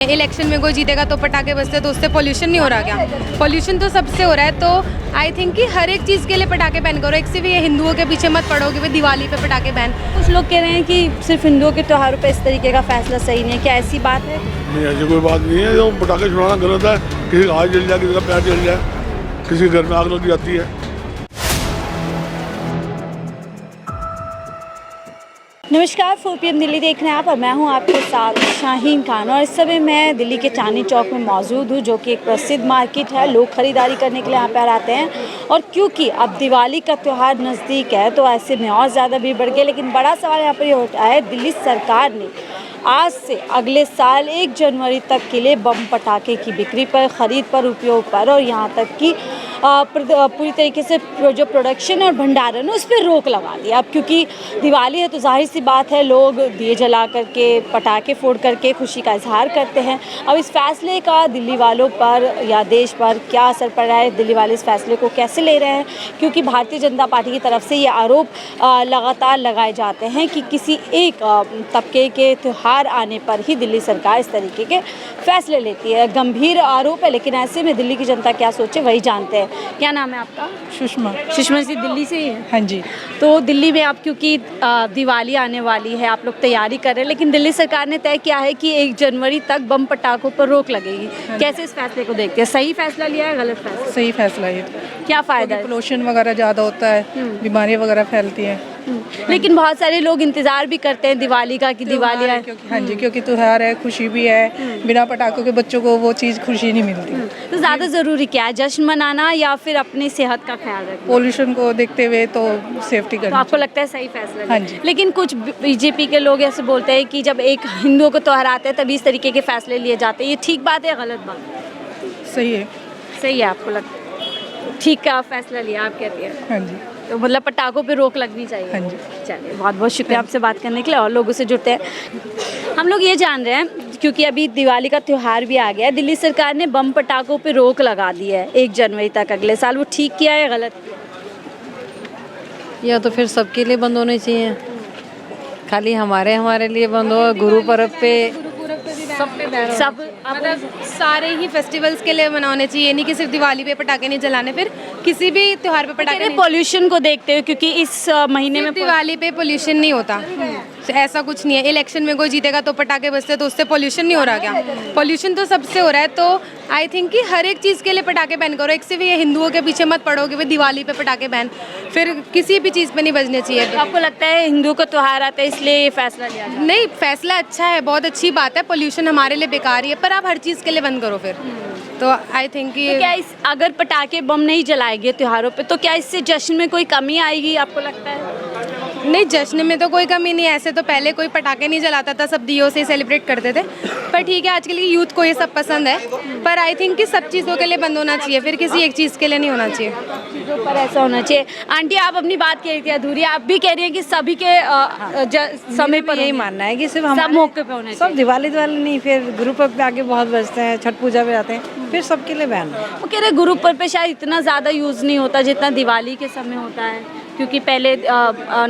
Election में कोई जीतेगा तो पटाखे बजते तो उससे पोल्यूशन नहीं हो रहा क्या? पोल्यूशन तो सबसे हो रहा है। तो आई थिंक कि हर एक चीज़ के लिए पटाखे बैन करो। एक सिर्फ ये हिंदुओं के पीछे मत पड़ो कि भाई दिवाली पे पटाखे बैन। कुछ लोग कह रहे हैं कि सिर्फ हिंदुओं के त्योहारों पे इस तरीके का फैसला सही नहीं है, क्या ऐसी बात है? नहीं, ऐसी कोई बात नहीं है। जो पटाखे छुड़ाना गलत है। किसी का हाथ जल जाए, किसी का पैर जल जाए, किसी के घर में आग लग जाती है। नमस्कार, 4 PM दिल्ली देख रहे हैं आप और मैं हूं आपके साथ शाहीन खान। और इस समय मैं दिल्ली के चांदनी चौक में मौजूद हूं, जो कि एक प्रसिद्ध मार्केट है। लोग खरीदारी करने के लिए यहाँ पर आते हैं और क्योंकि अब दिवाली का त्यौहार नज़दीक है तो ऐसे में और ज़्यादा भीड़ बढ़ गई। लेकिन बड़ा सवाल यहाँ पर ये उठा है, दिल्ली सरकार ने आज से अगले साल 1 जनवरी तक के लिए बम पटाखे की बिक्री पर, ख़रीद पर, उपयोग पर और यहाँ तक कि पूरी तरीके से जो प्रोडक्शन और भंडारण है उस पर रोक लगा दिया। अब क्योंकि दिवाली है तो जाहिर सी बात है, लोग दिए जला करके, पटाखे फोड़ करके खुशी का इजहार करते हैं। अब इस फैसले का दिल्ली वालों पर या देश पर क्या असर पड़ रहा है, दिल्ली वाले इस फैसले को कैसे ले रहे हैं? क्योंकि भारतीय जनता पार्टी की तरफ से ये आरोप लगातार लगाए जाते हैं कि किसी एक तबके के त्यौहार आने पर ही दिल्ली सरकार इस तरीके के फैसले लेती है। गंभीर आरोप है, लेकिन ऐसे में दिल्ली की जनता क्या सोचे वही जानते हैं। क्या नाम है आपका? सुषमा। सुषमा जी दिल्ली से ही है? हाँ जी। तो दिल्ली में आप क्योंकि दिवाली आने वाली है, आप लोग तैयारी कर रहे हैं, लेकिन दिल्ली सरकार ने तय किया है कि 1 जनवरी तक बम पटाखों पर रोक लगेगी। कैसे इस फैसले को देखते हैं? सही फैसला लिया है, गलत फैसला? सही फैसला है। क्या फ़ायदा है? पोल्यूशन वगैरह ज़्यादा होता है, बीमारियाँ वगैरह फैलती हैं। लेकिन बहुत सारे लोग इंतज़ार भी करते हैं दिवाली का कि दिवाली आए। हाँ जी, क्योंकि त्योहार है, खुशी भी है। बिना पटाखों के बच्चों को वो चीज़ खुशी नहीं मिलती। तो ज़्यादा ज़रूरी क्या है, जश्न मनाना या फिर अपनी सेहत का ख्याल रखना? पोल्यूशन को देखते हुए तो सेफ्टी तो करनी आपको लगता है सही फैसला हाँ लिया? जी। लेकिन कुछ बीजेपी के लोग ऐसे बोलते हैं कि जब एक हिंदुओं को त्योहार आते हैं तभी इस तरीके के फैसले लिए जाते हैं। ये ठीक बात है या गलत बात? सही है। सही है, आपको लगता है ठीक का फैसला लिया, आप कहती हैं? हाँ जी। तो मतलब पटाखों पे रोक लगनी चाहिए। हाँ जी। चलिए, बहुत बहुत शुक्रिया आपसे बात करने के लिए और लोगों से जुड़ते हैं। हम लोग ये जान रहे हैं क्योंकि अभी दिवाली का त्यौहार भी आ गया है, दिल्ली सरकार ने बम पटाखों पे रोक लगा दी है 1 जनवरी तक अगले साल। वो ठीक किया है या गलत किया? या तो फिर सबके लिए बंद होने चाहिए, खाली हमारे लिए बंद हो। गुरु पर्व पे सब पे बैन हो। सब मतलब सारे ही फेस्टिवल्स के लिए मनाने चाहिए, नहीं कि सिर्फ दिवाली पे पटाखे नहीं जलाने। फिर किसी भी त्योहार पे पटाखे नहीं। पोल्यूशन को देखते हुए, क्योंकि इस महीने में दिवाली पे पोल्यूशन नहीं होता, ऐसा कुछ नहीं है। इलेक्शन में कोई जीतेगा तो पटाखे बजते तो उससे पोल्यूशन नहीं हो रहा क्या? पोल्यूशन तो सबसे हो रहा है। तो आई थिंक कि हर एक चीज़ के लिए पटाखे बैन करो। एक सिर्फ ये हिंदुओं के पीछे मत पड़ो कि भाई दिवाली पे पटाखे बैन, फिर किसी भी चीज़ पे नहीं बजने चाहिए। तो आपको लगता है हिंदुओं का त्यौहार आता है इसलिए ये फैसला लिया जाए? नहीं, फैसला अच्छा है, बहुत अच्छी बात है। पोल्यूशन हमारे लिए बेकार ही है, पर आप हर चीज़ के लिए बंद करो फिर। तो आई थिंक तो क्या इस अगर पटाखे बम नहीं जलाएंगे त्योहारों पे तो क्या इससे जश्न में कोई कमी आएगी, आपको लगता है? नहीं, जश्न में तो कोई कमी नहीं है। ऐसे तो पहले कोई पटाखे नहीं जलाता था, सब दियों से सेलिब्रेट करते थे। पर ठीक है, आजकल की यूथ को ये सब पसंद है। पर आई थिंक कि सब चीज़ों के लिए बंद होना चाहिए, फिर किसी एक चीज़ के लिए नहीं होना चाहिए। चीज़ों पर ऐसा होना चाहिए। आंटी, आप अपनी बात कह रही थी अधूरी, आप भी कह रही हैं कि सभी के समय पर यही मानना है कि सिर्फ सब हमारे मौके पे होना सब चाहिए। दिवाली नहीं, फिर गुरु पर्व पे आगे बहुत बजते हैं, छठ पूजा पे आते हैं, फिर सबके लिए बैन है। वो कह रहे गुरु पर्व पे शायद इतना ज़्यादा यूज़ नहीं होता जितना दिवाली के समय होता है, क्योंकि पहले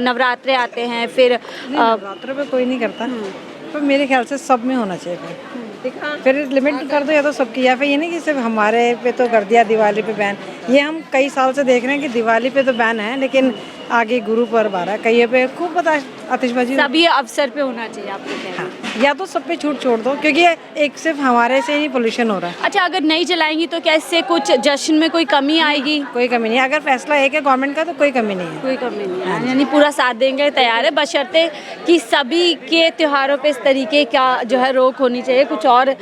नवरात्रे आते हैं, फिर नवरात्र पे कोई नहीं करता, पर मेरे ख्याल से सब में होना चाहिए। फिर लिमिट कर दो या तो सबकी, या फिर ये नहीं कि सिर्फ हमारे पे तो कर दिया दिवाली पे बैन। ये हम कई साल से देख रहे हैं कि दिवाली पे तो बैन है, लेकिन आगे गुरु पर्व आ रहा है, कहीं पे खूब आतिशबाजी। सभी अवसर पे होना चाहिए, आपको कह रहे हैं। हाँ, या तो सब पे छूट छोड़ दो, क्योंकि एक सिर्फ हमारे से ही पोल्यूशन हो रहा है। अच्छा, अगर नहीं जलाएंगी तो क्या इससे कुछ जश्न में कोई कमी आएगी? कोई कमी नहीं है, अगर फैसला एक है गवर्नमेंट का तो कोई कमी नहीं है। कोई कमी नहीं है, यानी पूरा साथ देंगे, तैयार है, बशर्ते कि सभी के त्योहारों पे इस तरीके का जो है रोक होनी चाहिए। कुछ और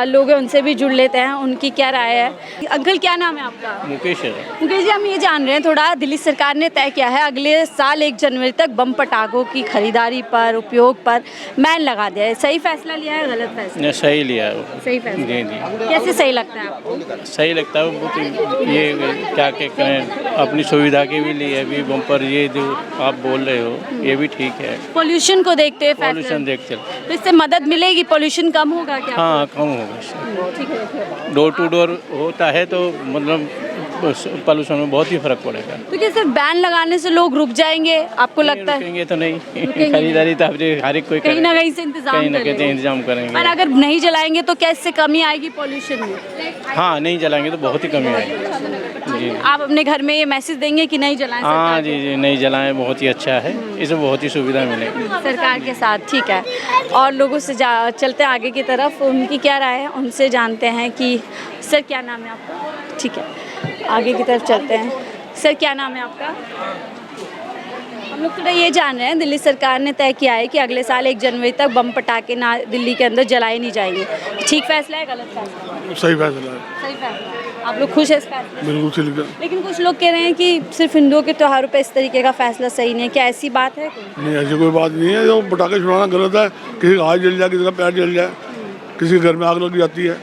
लोग हैं, उनसे भी जुड़ लेते हैं, उनकी क्या राय है। अंकल, क्या नाम है आपका? मुकेश है। मुकेश जी, हम ये जान रहे हैं थोड़ा, दिल्ली सरकार ने तय किया है अगले साल 1 जनवरी तक बम पटाखों की खरीदारी पर, उपयोग पर बैन लगा दिया है। सही फैसला लिया है, गलत फैसला? ने सही लिया है वो। सही फैसला। जी जी, कैसे सही लगता है आपको? सही लगता है वो। तो ये क्या करें, अपनी सुविधा के भी लिए अभी बम पर ये जो आप बोल रहे हो ये भी ठीक है। पोल्यूशन को देखते हुए फैसला, पॉल्यूशन देख चल। तो इससे मदद मिलेगी, पोल्यूशन कम होगा क्या? हाँ, कम होगा। ठीक है। डोर टू डोर होता है तो मतलब पॉल्यूशन में बहुत ही फर्क पड़ेगा। तो क्या सिर्फ बैन लगाने से लोग रुक जाएंगे, आपको लगता है? रुकेंगे तो नहीं, खरीदारी तो हर एक कोई कहीं ना कहीं से इंतजाम कहीं ना कहीं करेंगे। इंतजाम करेंगे। और अगर नहीं जलाएंगे तो क्या इससे कमी आएगी पॉल्यूशन में? हाँ, नहीं जलाएंगे तो बहुत ही कमी आएगी जी। आप अपने घर में ये मैसेज देंगे कि नहीं जलाएं? हाँ जी जी, नहीं जलाएं, बहुत ही अच्छा है, इसमें बहुत ही सुविधा मिलेगी सरकार के साथ। ठीक है, और लोगों से चलते हैं आगे की तरफ, उनकी क्या राय है उनसे जानते हैं कि सर क्या नाम है आपका? ठीक है, आगे की तरफ चलते हैं। सर क्या नाम है आपका? हम लोग थोड़ा ये जान रहे हैं, दिल्ली सरकार ने तय किया है कि अगले साल 1 जनवरी तक बम पटाखे ना दिल्ली के अंदर जलाए नहीं जाएंगे। ठीक फैसला है, गलत फैसला? सही फैसला है, सही फैसला है। आप लोग खुश हैं इस फैसले से? बिल्कुल सही लगा। लेकिन कुछ लोग कह रहे हैं कि सिर्फ हिंदुओं के त्योहारों पे इस तरीके का फैसला सही नहीं है, क्या ऐसी बात है कोई? नहीं, ऐसी कोई बात नहीं है। जो पटाखे छुड़ाना गलत है, किसी का हाथ जल जाए, किसी का पैर जल जाए, किसी के घर में आग लग जाती है,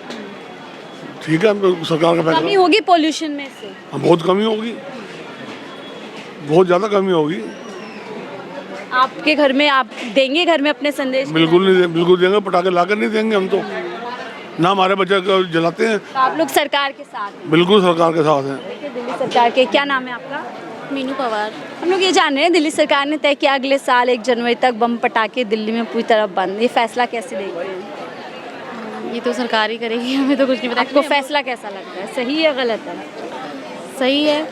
ठीक है, सरकार का कमी फैसला। होगी पॉल्यूशन में से? हाँ, बहुत कमी होगी, बहुत ज़्यादा कमी होगी। आपके घर में आप देंगे घर में अपने संदेश? बिल्कुल नहीं, बिल्कुल देंगे, पटाखे लाकर नहीं देंगे हम तो, ना हमारे बच्चे को जलाते हैं। तो आप लोग सरकार के साथ हैं? बिल्कुल सरकार के साथ हैं। देखिए, दिल्ली सरकार के, क्या नाम है आपका? मीनू पवार। हम लोग ये जान रहे हैं, दिल्ली सरकार ने तय किया अगले साल 1 जनवरी तक बम पटाखे दिल्ली में पूरी तरह बंद। ये फैसला कैसे देखते हैं? ये तो सरकार ही करेगी, हमें तो कुछ नहीं पता। आपको फैसला कैसा लगता है, सही या गलत है? सही है,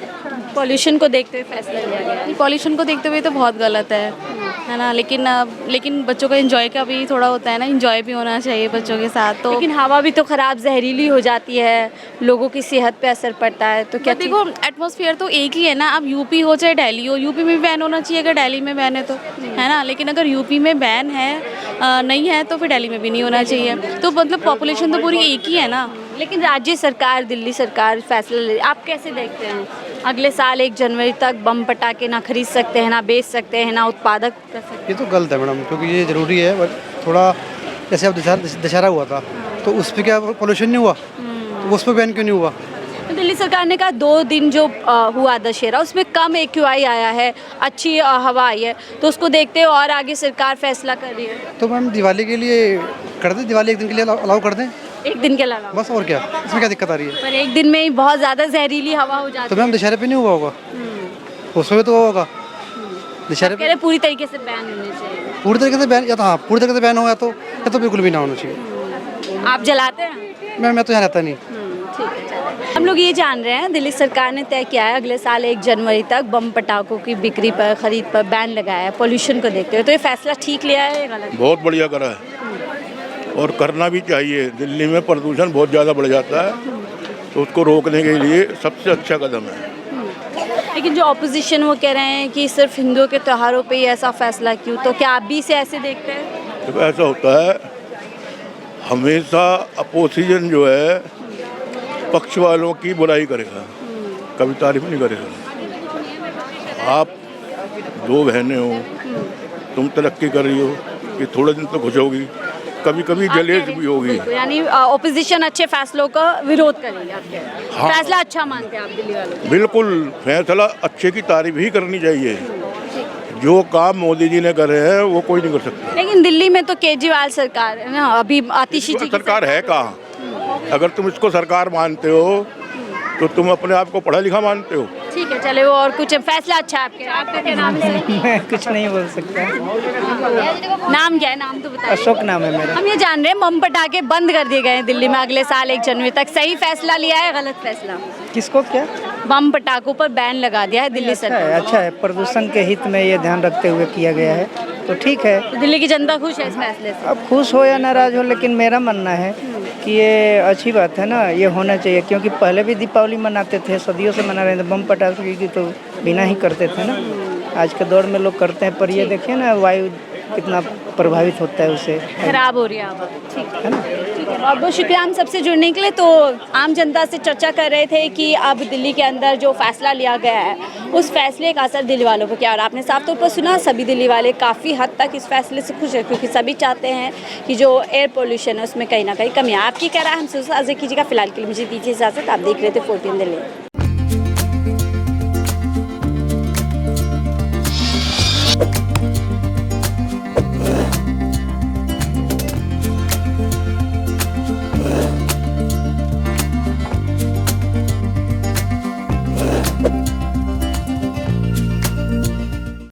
पॉल्यूशन को देखते हुए फैसला लिया गया है। पॉल्यूशन को देखते हुए तो बहुत गलत है ना, लेकिन बच्चों का एंजॉय का भी थोड़ा होता है ना, एंजॉय भी होना चाहिए बच्चों के साथ। तो लेकिन हवा भी तो खराब, जहरीली हो जाती है, लोगों की सेहत पे असर पड़ता है, तो क्या देखो एटमॉस्फेयर तो एक ही है ना, अब यूपी हो चाहे दिल्ली हो, यूपी में भी बैन होना चाहिए अगर दिल्ली में बैन है तो, है ना। लेकिन अगर यूपी में बैन है नहीं है तो फिर दिल्ली में भी नहीं होना चाहिए। तो मतलब पॉपुलेशन तो पूरी एक ही है ना। लेकिन राज्य सरकार, दिल्ली सरकार फैसला ले, आप कैसे देखते हैं? अगले साल 1 जनवरी तक बम पटाखे ना खरीद सकते हैं, ना बेच सकते हैं, ना उत्पादक कर सकते हैं। ये तो गलत है मैडम, क्योंकि ये ज़रूरी है। बट थोड़ा जैसे अब दशहरा हुआ था तो उस पर क्या पोल्यूशन नहीं हुआ, तो उस पर बैन क्यों नहीं हुआ? तो दिल्ली सरकार ने कहा 2 दिन जो हुआ दशहरा, उसमें कम AQI आया है, अच्छी हवा आई है, तो उसको देखते हुए और आगे सरकार फैसला कर रही है। तो मैम दिवाली के लिए कर दें, दिवाली 1 दिन के लिए अलाउ कर दें, 1 दिन के अलावा बस, और क्या, इसमें क्या दिक्कत आ रही है? पर 1 दिन में ही बहुत ज़्यादा जहरीली हवा हो जाती तो है। मैम दशहरे पे नहीं हुआ होगा, उसमें तो हुआ होगा। दशहरे कह पे रहे पूरी तरीके से बैन होने चाहिए। पूरी तरीके से बैन, या तो हाँ पूरी तरीके से बैन हो, या तो बिल्कुल भी ना होना चाहिए। आप जलाते हैं? मैं तो यहाँ रहता नहीं। ठीक है, चलिए। हम लोग ये जान रहे हैं, दिल्ली सरकार ने तय किया है अगले साल 1 जनवरी तक बम पटाखों की बिक्री पर, खरीद पर बैन लगाया है पॉल्यूशन को देखते हुए। तो ये फैसला ठीक लिया है या गलत? बहुत बढ़िया करा है और करना भी चाहिए। दिल्ली में प्रदूषण बहुत ज़्यादा बढ़ जाता है, तो उसको रोकने के लिए सबसे अच्छा कदम है। लेकिन जो ऑपोजिशन वो कह रहे हैं कि सिर्फ हिंदुओं के त्योहारों पे ही ऐसा फैसला क्यों, तो क्या आप भी इसे ऐसे देखते हैं? तो ऐसा होता है, हमेशा अपोजिशन जो है पक्ष वालों की बुराई करेगा, कभी तारीफ नहीं करेगा। आप 2 बहनें हो, तुम तरक्की कर रही हो, कि थोड़े दिन तो खुश होगी, कभी कभी जलेस भी होगी। बिल्कुल, यानी ऑपोजिशन अच्छे फैसलों का विरोध करेगी। आप कह रहे हैं हाँ। फैसला अच्छा मानते हैं आप दिल्ली वालों? बिल्कुल, फैसला अच्छे की तारीफ ही करनी चाहिए। जो काम मोदी जी ने करे हैं वो कोई नहीं कर सकता। लेकिन दिल्ली में तो केजरीवाल सरकार है ना, अभी आतिशी जी की सरकार है कहाँ? अगर तुम इसको सरकार मानते हो तो तुम अपने आप को पढ़ा लिखा मानते हो। ठीक है, चले वो और कुछ फैसला अच्छा है आपके। आपका क्या नाम है सर? मैं कुछ नहीं बोल सकता। नाम क्या है, नाम तो बताइए। अशोक नाम है मेरा। हम ये जान रहे हैं बम पटाखे बंद कर दिए गए हैं दिल्ली में अगले साल 1 जनवरी तक। सही फैसला लिया है, गलत फैसला? किसको क्या? बम पटाखों पर बैन लगा दिया है दिल्ली अच्छा है, सरकार। अच्छा है, प्रदूषण के हित में ये ध्यान रखते हुए किया गया है, तो ठीक है। तो दिल्ली की जनता खुश है इस फैसले से? अब खुश हो या नाराज हो, लेकिन मेरा मानना है कि ये अच्छी बात है ना, ये होना चाहिए। क्योंकि पहले भी दीपावली मनाते थे, सदियों से मना रहे थे, बम पटाखे की तो बिना ही करते थे ना। आज के दौर में लोग करते हैं, पर ये देखिए ना वायु कितना प्रभावित होता है उससे, खराब हो रही है हवा। ठीक है ना। ठीक है, बहुत बहुत शुक्रिया हम सबसे जुड़ने के लिए। तो आम जनता से चर्चा कर रहे थे कि अब दिल्ली के अंदर जो फैसला लिया गया है उस फैसले का असर दिल्ली वालों को क्या, और आपने साफ तौर पर सुना, सभी दिल्ली वाले काफ़ी हद तक इस फैसले से खुश है, क्योंकि सभी चाहते हैं कि जो एयर पोल्यूशन है उसमें कहीं ना कहीं कमी है। आपकी क्या राय हमसे साझा कीजिएगा। फिलहाल के लिए मुझे दीजिए इजाज़त। आप देख रहे थे 14 दिल्ली।